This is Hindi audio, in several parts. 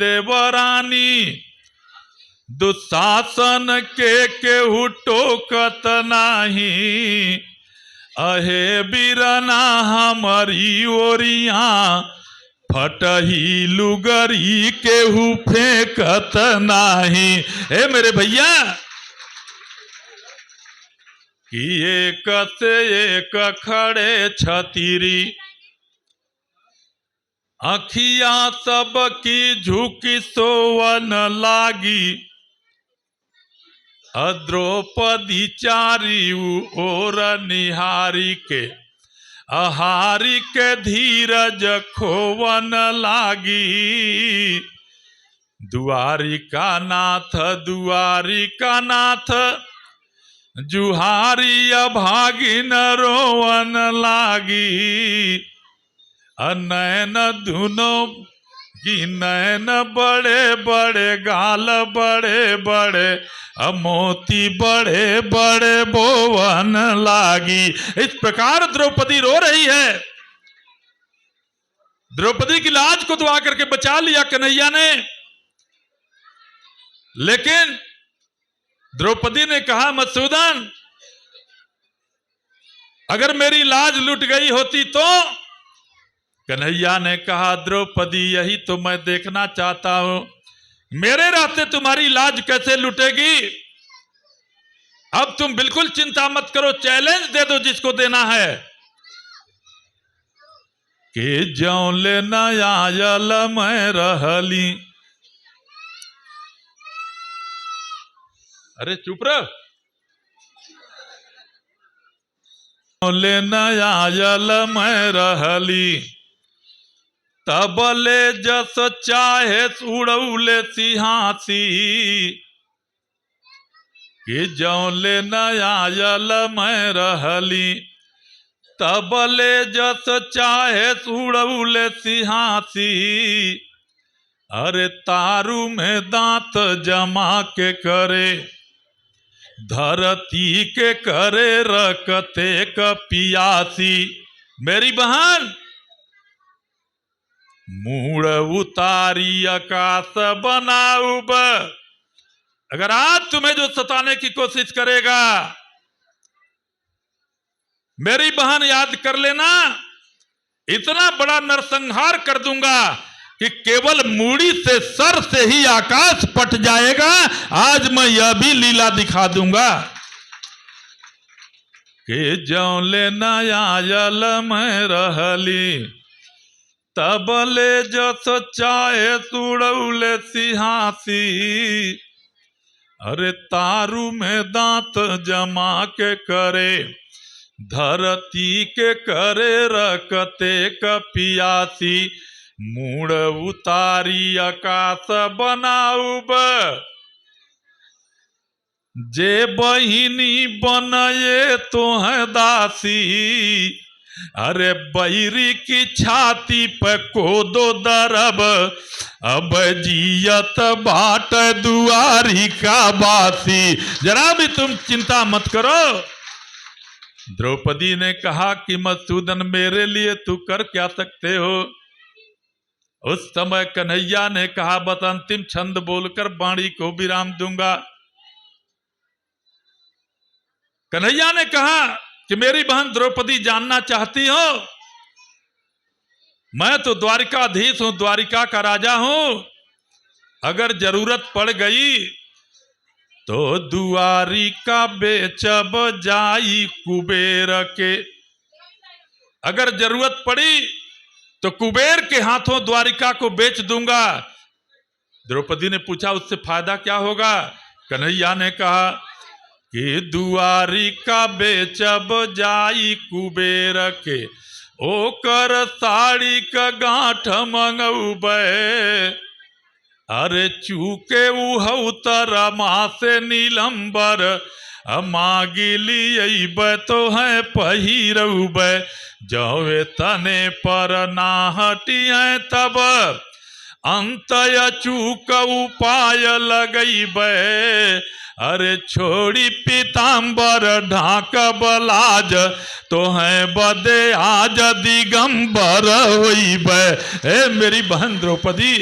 देवरानी, दुशासन के केहू टोकत नाही। अहे बीरना हमारी ओरिया, फटही लुगरी केहू फेंकत नाही। हे मेरे भैया, कि एक से एक खड़े छतीरी, अखियां सबकी झुकी सोवन लागी। द्रौपदी चारी ओर निहारी के, आहारी के धीरज खोवन लागी। दुआरिका नाथ, दुआरिका नाथ, जुहारी अभागिन रोवन लागी। नैन दुनो की नैन बड़े बड़े, गाल बड़े बड़े, मोती बड़े बड़े बोवन लागी। इस प्रकार द्रौपदी रो रही है। द्रौपदी की लाज को दुआ करके बचा लिया कन्हैया ने, लेकिन द्रौपदी ने कहा मधुसूदन, अगर मेरी लाज लुट गई होती तो? कन्हैया ने कहा द्रौपदी, यही तो मैं देखना चाहता हूं, मेरे रहते तुम्हारी लाज कैसे लुटेगी। अब तुम बिल्कुल चिंता मत करो, चैलेंज दे दो जिसको देना है कि ज्यों ले आयल मैं रहली। अरे चुप रह। ले आयल मैं रहली, तबले जस चाहे उड़ौले सिंहासी। कि ज्यों ले आयल मैं रहली, तबले जस चाहे उड़ौले सिंहासी। अरे तारू में दांत जमा के करे, धरती के करे रखते कपियासी। मेरी बहन, मूड़ उतारी आकाश बनाऊब। अगर आज तुम्हें जो सताने की कोशिश करेगा, मेरी बहन याद कर लेना, इतना बड़ा नरसंहार कर दूंगा कि केवल मूड़ी से सर से ही आकाश पट जाएगा। आज मैं यह भी लीला दिखा दूंगा कि ज्यों ले आयल मैं रहली, तबले जस चाहे उड़ौले सिंहासी। अरे तारू में दांत जमा के करे, धरती के करे रखते कपियासी। मूड़ उतारी आकाश बनाऊब, जे बहिनी बनये तो है दासी। अरे बैरी की छाती पे कोदो दरब, अब जियत बाट दुआरी का बासी। जरा भी तुम चिंता मत करो। द्रौपदी ने कहा कि मधुसूदन, मेरे लिए तू कर क्या सकते हो। उस समय कन्हैया ने कहा, बस अंतिम छंद बोलकर वाणी को विराम दूंगा। कन्हैया ने कहा कि मेरी बहन द्रौपदी, जानना चाहती हो, मैं तो द्वारिकाधीश हूं, द्वारिका का राजा हूं। अगर जरूरत पड़ गई तो द्वारिका बेचब जाई कुबेर के। अगर जरूरत पड़ी तो कुबेर के हाथों द्वारिका को बेच दूंगा। द्रौपदी ने पूछा, उससे फायदा क्या होगा। कन्हैया ने कहा कि द्वारिका बेचब जाई कुबेर के, ओकर साड़ी का गांठ मंगऊबे। अरे चूके उहु तरमा से नीलंबर, मागिली तो है पहिरऊबे। जवे तने पर ना हटिए तब अंतय चूक उपाय लगईबे। अरे छोड़ी पीताम्बर ढाकब लाज, तो है बदे आज दिगंबर होइबे। ए मेरी बहन द्रौपदी,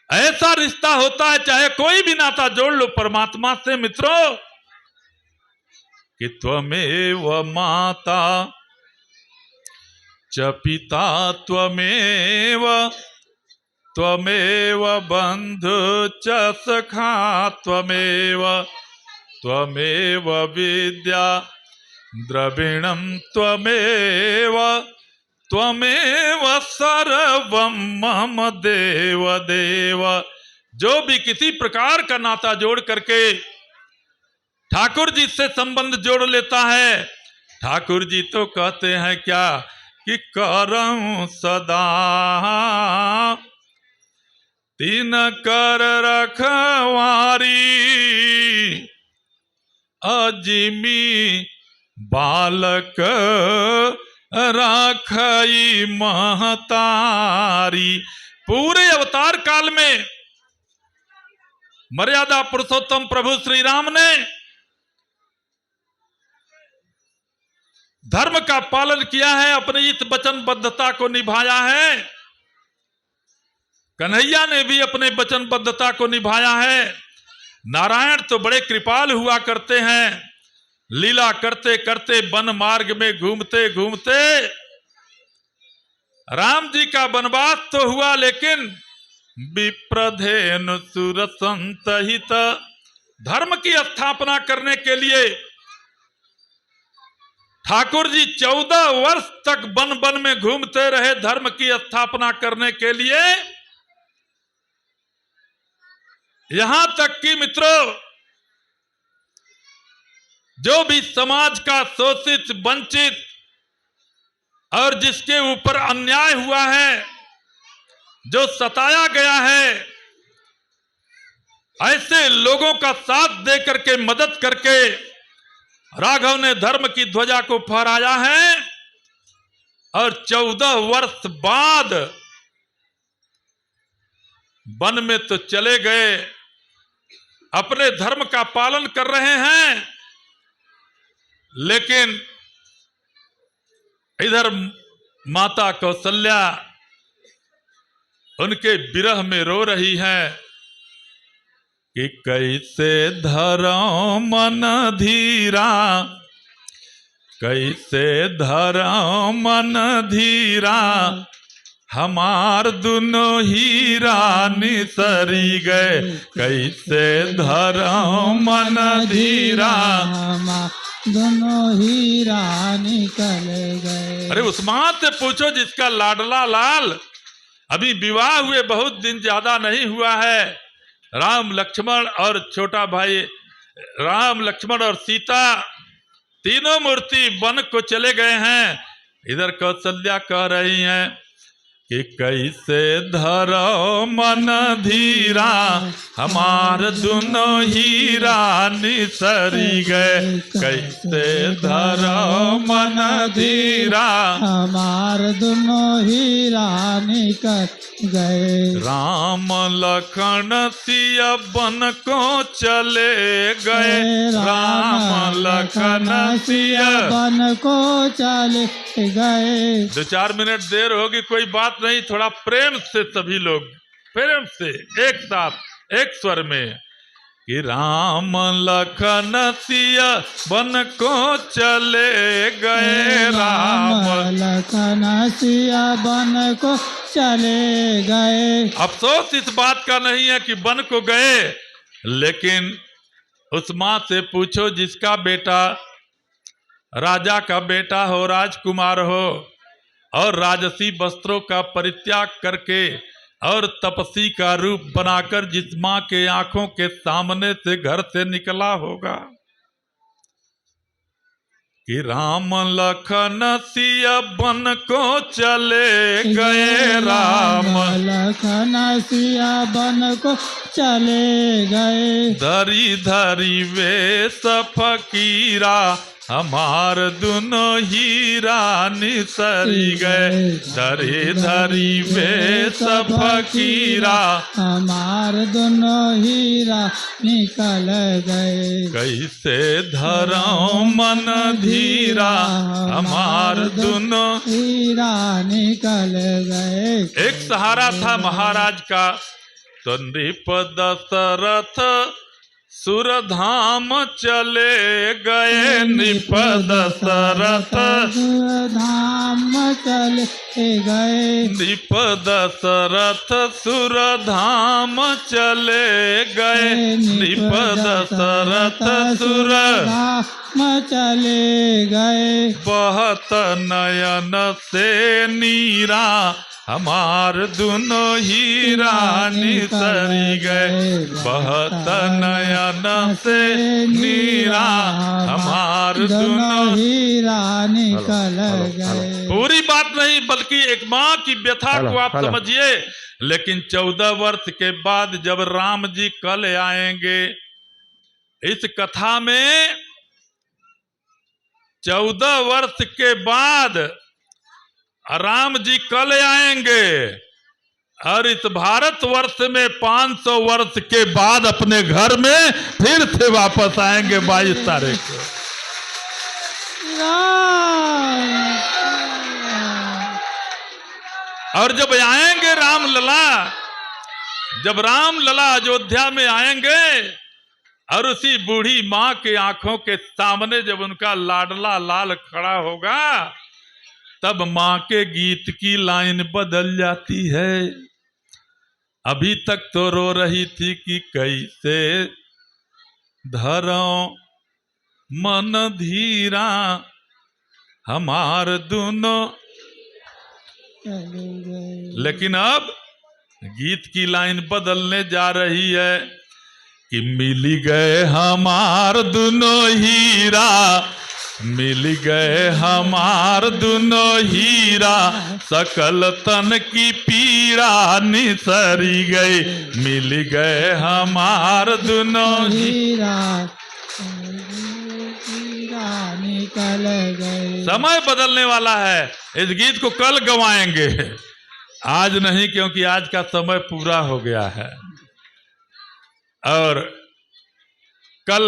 ऐसा रिश्ता होता है, चाहे कोई भी नाता जोड़ लो परमात्मा से मित्रों, कि त्वमेव माता च पिता त्वमेव त्वमेव बंधु च सखा त्वमेव त्वमेव विद्या द्रविणं त्वमेव त्वमेव सर्वं मम देव देव। जो भी किसी प्रकार का नाता जोड़ करके ठाकुर जी से संबंध जोड़ लेता है, ठाकुर जी तो कहते हैं क्या कि करऊं सदा तीन कर रखवारी अजिमी बालक राखई महतारी। पूरे अवतार काल में मर्यादा पुरुषोत्तम प्रभु श्री राम ने धर्म का पालन किया है, अपनी इस वचनबद्धता को निभाया है। कन्हैया ने भी अपने वचनबद्धता को निभाया है। नारायण तो बड़े कृपाल हुआ करते हैं, लीला करते करते वन मार्ग में घूमते घूमते राम जी का वनवास तो हुआ, लेकिन विप्रधेनु सुर संतहित धर्म की स्थापना करने के लिए ठाकुर जी 14 वर्ष तक वन वन में घूमते रहे धर्म की स्थापना करने के लिए। यहां तक कि मित्रों, जो भी समाज का शोषित वंचित और जिसके ऊपर अन्याय हुआ है, जो सताया गया है, ऐसे लोगों का साथ दे करके मदद करके राघव ने धर्म की ध्वजा को फहराया है। और 14 वर्ष बाद वन में तो चले गए, अपने धर्म का पालन कर रहे हैं, लेकिन इधर माता कौशल्या उनके विरह में रो रही है कि कैसे धरो मन धीरा, कैसे धरो मन धीरा, हमार दोनों हीरा निसरी गए, कैसे धरो मन धीरा, दोनों हीरा निकल गए। अरे उस मां से पूछो जिसका लाडला लाल अभी विवाह हुए बहुत दिन ज्यादा नहीं हुआ है, राम लक्ष्मण और छोटा भाई राम लक्ष्मण और सीता तीनों मूर्ति वन को चले गए हैं। इधर कौशल्या कह रही हैं कि कैसे धरो मन धीरा, हमार दोनों हीरा निसरी गए, कैसे धरो मन धीरा, हमार दोनों हीरा निकल गए। राम लखन सिया वन को चले गए, राम लखन सिया वन को चले गए। 2-4 मिनट देर होगी, कोई बात नहीं, थोड़ा प्रेम से सभी लोग प्रेम से एक साथ एक स्वर में कि राम लखन सिया वन को चले गए, राम लखन सिया वन को चले गए। अफसोस इस बात का नहीं है कि वन को गए, लेकिन उस मां से पूछो जिसका बेटा राजा का बेटा हो, राजकुमार हो, और राजसी वस्त्रों का परित्याग करके और तपसी का रूप बनाकर जिस मां के आंखों के सामने से घर से निकला होगा कि राम लखन सिया वन को चले गए, राम लखन सिया वन को चले गए। धरी धरी वेश फकीरा, हमार दोनों हीरा निसरी गए, धरी धरी वेश फकीरा, हमार दोनों हीरा निकल गए। कैसे धरो मन धीरा, हमार दोनों हीरा निकल गए। एक सहारा था महाराज का तो नृप दशरथ सुरधाम चले गए। नृप दशरथ धाम चले गए। नृप दशरथ सुरधाम चले गए। नृप दशरथ सुर धाम चले गए। बहत नयन से नीरा हमार दोनों हीरा निसरी गए। बहत नयन से नीरा हमार दोनों हीरा निकल गए। पूरी बात नहीं बल्कि एक माँ की व्यथा को आप समझिए। लेकिन 14 वर्ष के बाद जब राम जी कल आएंगे, इस कथा में 14 वर्ष के बाद राम जी कल आएंगे और इस भारतवर्ष में 500 वर्ष के बाद अपने घर में फिर से वापस आएंगे 22 तारीख को। और जब आएंगे राम लला, जब राम लला अयोध्या में आएंगे और उसी बूढ़ी माँ के आंखों के सामने जब उनका लाडला लाल खड़ा होगा, तब माँ के गीत की लाइन बदल जाती है। अभी तक तो रो रही थी कि कैसे धरो मन धीरा हमार दोनों, लेकिन अब गीत की लाइन बदलने जा रही है कि मिल गए हमार दोनों हीरा, मिल गए हमार दोनों हीरा, सकल तन की पीड़ा निसरी गई। मिल गए हमार दोनों हीरा निकल गए। समय बदलने वाला है। इस गीत को कल गवाएंगे, आज नहीं, क्योंकि आज का समय पूरा हो गया है। और कल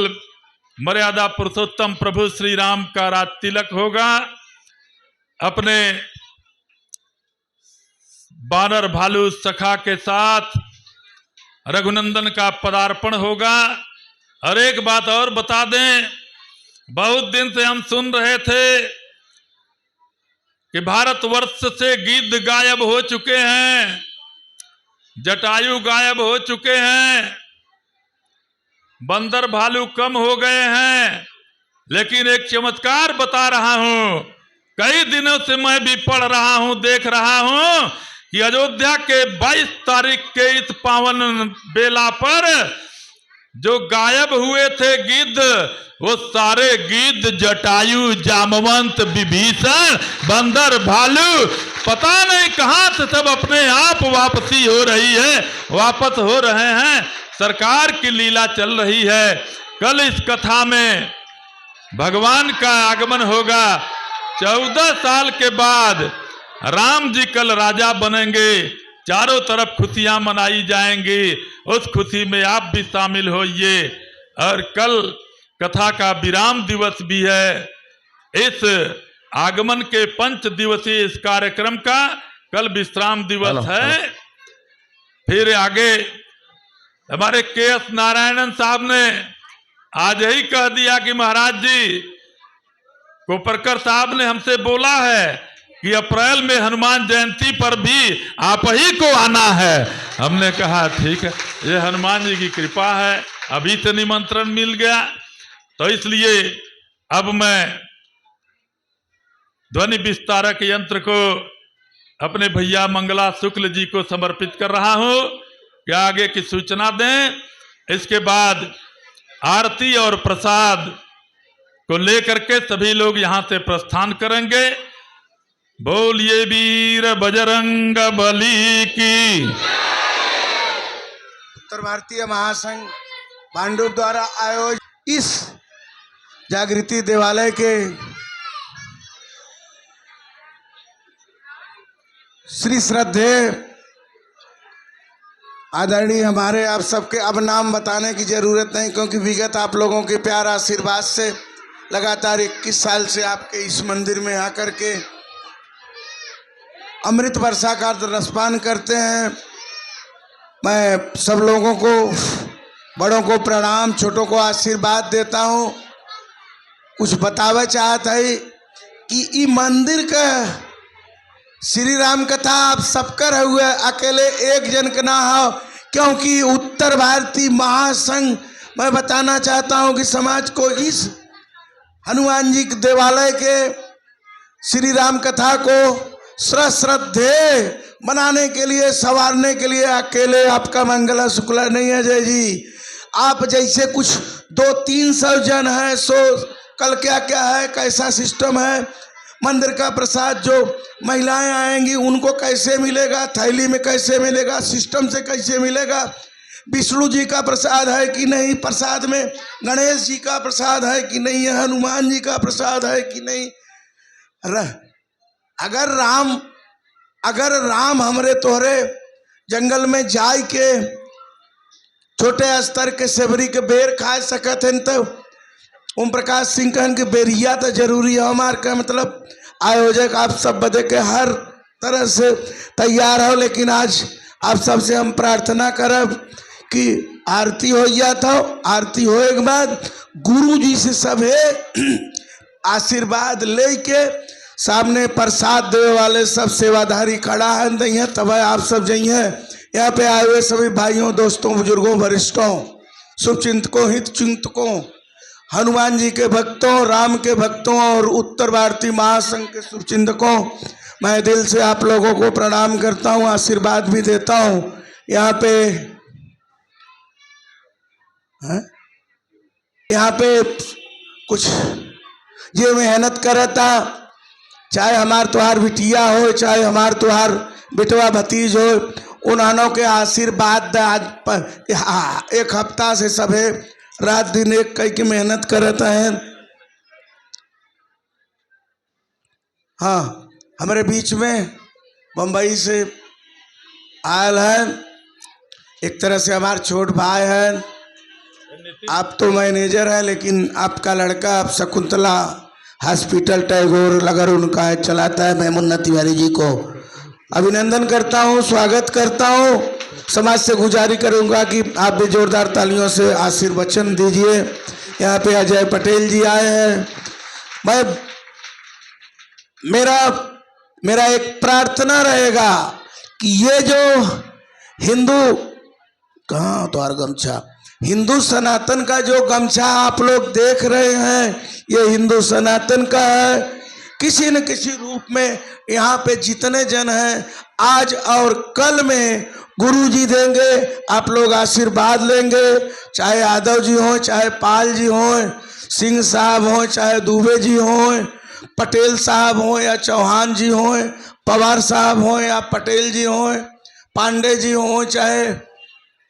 मर्यादा पुरुषोत्तम प्रभु श्री राम का राज तिलक होगा। अपने बानर भालू सखा के साथ रघुनंदन का पदार्पण होगा। और एक बात और बता दें, बहुत दिन से हम सुन रहे थे कि भारतवर्ष से गिद्ध गायब हो चुके हैं, जटायु गायब हो चुके हैं, बंदर भालू कम हो गए हैं। लेकिन एक चमत्कार बता रहा हूं, कई दिनों से मैं भी पढ़ रहा हूं, देख रहा हूं कि अयोध्या के 22 तारीख के इस पावन बेला पर जो गायब हुए थे गिद्ध, वो सारे गिद्ध, जटायु, जामवंत, विभीषण, बंदर, भालू, पता नहीं कहां से सब अपने आप वापसी हो रही है, वापस हो रहे हैं। सरकार की लीला चल रही है। कल इस कथा में भगवान का आगमन होगा। 14 साल के बाद राम जी कल राजा बनेंगे। चारों तरफ खुशियां मनाई जाएंगी। उस खुशी में आप भी शामिल होइए। और कल कथा का विराम दिवस भी है। इस आगमन के 5 दिवसीय इस कार्यक्रम का कल विश्राम दिवस है। फिर आगे हमारे के.एस. नारायणन साहब ने आज ही कह दिया कि महाराज जी, कोपरकर साहब ने हमसे बोला है कि अप्रैल में हनुमान जयंती पर भी आप ही को आना है। हमने कहा ठीक है, ये हनुमान जी की कृपा है, अभी से निमंत्रण मिल गया। तो इसलिए अब मैं ध्वनि विस्तारक यंत्र को अपने भैया मंगला शुक्ल जी को समर्पित कर रहा हूं कि आगे की सूचना दें। इसके बाद आरती और प्रसाद को लेकर के सभी लोग यहां से प्रस्थान करेंगे। बोलिए वीर बजरंग बली की। उत्तर भारतीय महासंघ भांडुप द्वारा आयोजित इस जागृति देवालय के श्री श्रद्धेय आदरणीय हमारे, आप सबके अब नाम बताने की जरूरत नहीं, क्योंकि विगत आप लोगों के प्यार आशीर्वाद से लगातार 21 साल से आपके इस मंदिर में आकर के अमृत वर्षा का रसपान करते हैं। मैं सब लोगों को, बड़ों को प्रणाम, छोटों को आशीर्वाद देता हूँ। कुछ बतावे चाहत है कि ई मंदिर का श्री राम कथा आप सबकर हुए, अकेले एक जन का ना हो, क्योंकि उत्तर भारतीय महासंघ, मैं बताना चाहता हूँ कि समाज को इस हनुमान जी के देवालय के श्री राम कथा को श्रद्धेय बनाने के लिए, संवारने के लिए अकेले आपका मंगला शुक्ला नहीं है जय जी। आप जैसे कुछ 200-300 जन है, सो कल क्या क्या है, कैसा सिस्टम है, मंदिर का प्रसाद जो महिलाएं आएंगी उनको कैसे मिलेगा, थैली में कैसे मिलेगा, सिस्टम से कैसे मिलेगा, विष्णु जी का प्रसाद है कि नहीं, प्रसाद में गणेश जी का प्रसाद है कि नहीं, हनुमान जी का प्रसाद है कि नहीं। अगर राम हमरे तोहरे जंगल में जाय के छोटे स्तर के सेवरी के बेर खा सकत हैं, तो ओम प्रकाश सिंह कहन के बेरिया तो जरूरी है। हमार का मतलब आयोजक आप सब बदे के हर तरह से तैयार हो, लेकिन आज आप सबसे हम प्रार्थना करब कि आरती हो गया था, आरती होए के बाद गुरु जी से सभे आशीर्वाद लेके सामने प्रसाद देवे वाले सब सेवाधारी खड़ा है नहीं, तब आप सब जाइए। यहाँ पे आए हुए सभी भाइयों, दोस्तों, बुजुर्गों, वरिष्ठों, शुभ चिंतकों, हित चिंतकों, हनुमान जी के भक्तों, राम के भक्तों और उत्तर भारतीय महासंघ के शुभ चिंतकों, मैं दिल से आप लोगों को प्रणाम करता हूँ, आशीर्वाद भी देता हूँ। यहाँ पे कुछ ये मेहनत करता, चाहे हमार तुहार बिटिया हो, चाहे हमार तुहार बिटवा भतीज हो, उन्होंने के आशीर्वाद आज एक हफ्ता से सभे रात दिन एक कई की मेहनत करता है। हाँ, हमारे बीच में बम्बई से आयल है, एक तरह से हमार छोट भाई है। आप तो मैनेजर है, लेकिन आपका लड़का आप शकुंतला हॉस्पिटल टैगोर लगर उनका है, चलाता है। मैं मुन्ना तिवारी जी को अभिनंदन करता हूँ, स्वागत करता हूँ। समाज से गुजारिश करूँगा कि आप भी जोरदार तालियों से आशीर्वचन दीजिए। यहाँ पे अजय पटेल जी आए हैं। मैं मेरा एक प्रार्थना रहेगा कि ये जो हिंदू, कहाँ द्वार गमछा, हिंदू सनातन का जो गमछा आप लोग देख रहे हैं, ये हिंदू सनातन का है। किसी न किसी रूप में यहाँ पे जितने जन हैं, आज और कल में गुरु जी देंगे, आप लोग आशीर्वाद लेंगे। चाहे यादव जी हों, चाहे पाल जी हों, सिंह साहब हों, चाहे दुबे जी हों, पटेल साहब हों या चौहान जी हों, पवार साहब हों या पटेल जी हों, पांडे जी हों, चाहे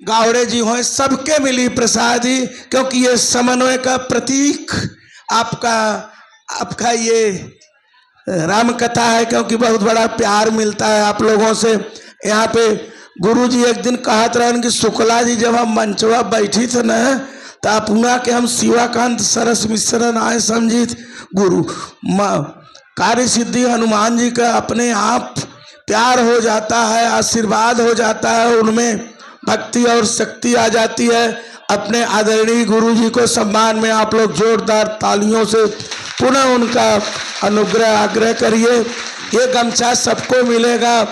गावड़े जी हों, सबके मिली प्रसादी, क्योंकि ये समन्वय का प्रतीक आपका ये राम कथा है, क्योंकि बहुत बड़ा प्यार मिलता है आप लोगों से। यहाँ पे गुरु जी एक दिन कहत रहन कि शुक्ला जी जब हम मंचवा बैठी थे न, तो अपना के हम शिवाकांत सरस मिश्रण आए समझित गुरु कार्य सिद्धि हनुमान जी का अपने आप प्यार हो जाता है, आशीर्वाद हो जाता है, उनमें भक्ति और शक्ति आ जाती है। अपने आदरणीय गुरु जी को सम्मान में आप लोग जोरदार तालियों से पुनः उनका अनुग्रह आग्रह करिए। ये गमछा सबको मिलेगा।